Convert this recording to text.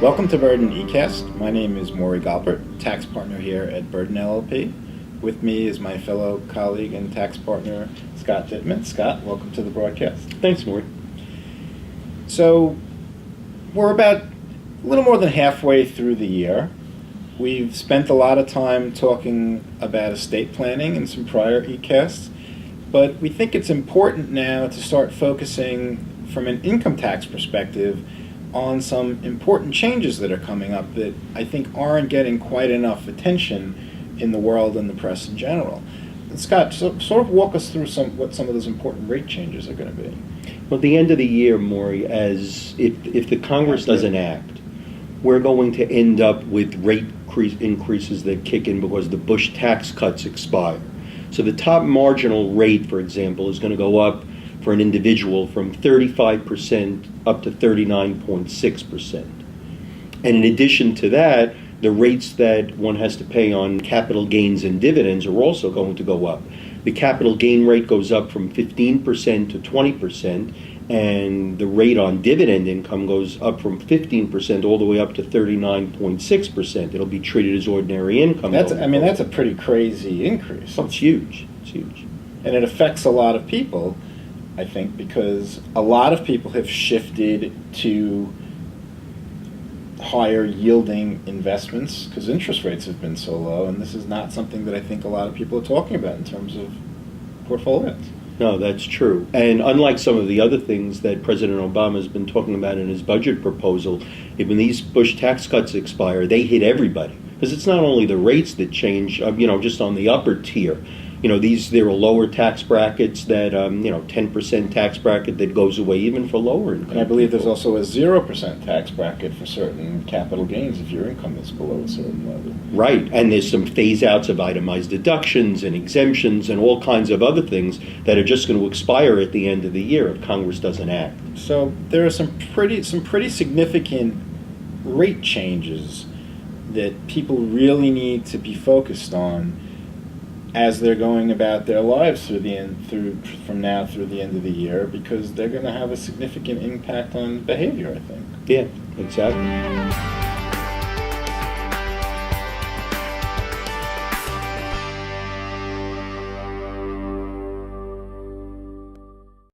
Welcome to Burden eCast. My name is Maury Galpert, tax partner here at Burden LLP. With me is my fellow colleague and tax partner, Scott Dittman. Scott, welcome to the broadcast. Thanks, Maury. So, we're about a little more than halfway through the year. We've spent a lot of time talking about estate planning in some prior eCasts, but we think it's important now to start focusing from an income tax perspective on some important changes that are coming up that I think aren't getting quite enough attention in the world and the press in general. And Scott, sort of walk us through what some of those important rate changes are going to be. Well, at the end of the year, Maury, as if the Congress doesn't act, we're going to end up with rate increases that kick in because the Bush tax cuts expire. So the top marginal rate, for example, is going to go up for an individual from 35% up to 39.6%. And in addition to that, the rates that one has to pay on capital gains and dividends are also going to go up. The capital gain rate goes up from 15% to 20%, and the rate on dividend income goes up from 15% all the way up to 39.6%. It'll be treated as ordinary income. That's a pretty crazy increase. It's huge. It's huge. And it affects a lot of people, I think, because a lot of people have shifted to higher yielding investments because interest rates have been so low, and this is not something that I think a lot of people are talking about in terms of portfolios. No, that's true. And unlike some of the other things that President Obama has been talking about in his budget proposal, when these Bush tax cuts expire, they hit everybody. Because it's not only the rates that change, just on the upper tier. There are lower tax brackets that, 10% tax bracket that goes away even for lower income. And I believe there's also a 0% tax bracket for certain capital gains if your income is below a certain level. Right, and there's some phase-outs of itemized deductions and exemptions and all kinds of other things that are just going to expire at the end of the year if Congress doesn't act. So there are some pretty significant rate changes that people really need to be focused on as they're going about their lives from now through the end of the year, because they're going to have a significant impact on behavior, I think. Yeah, exactly.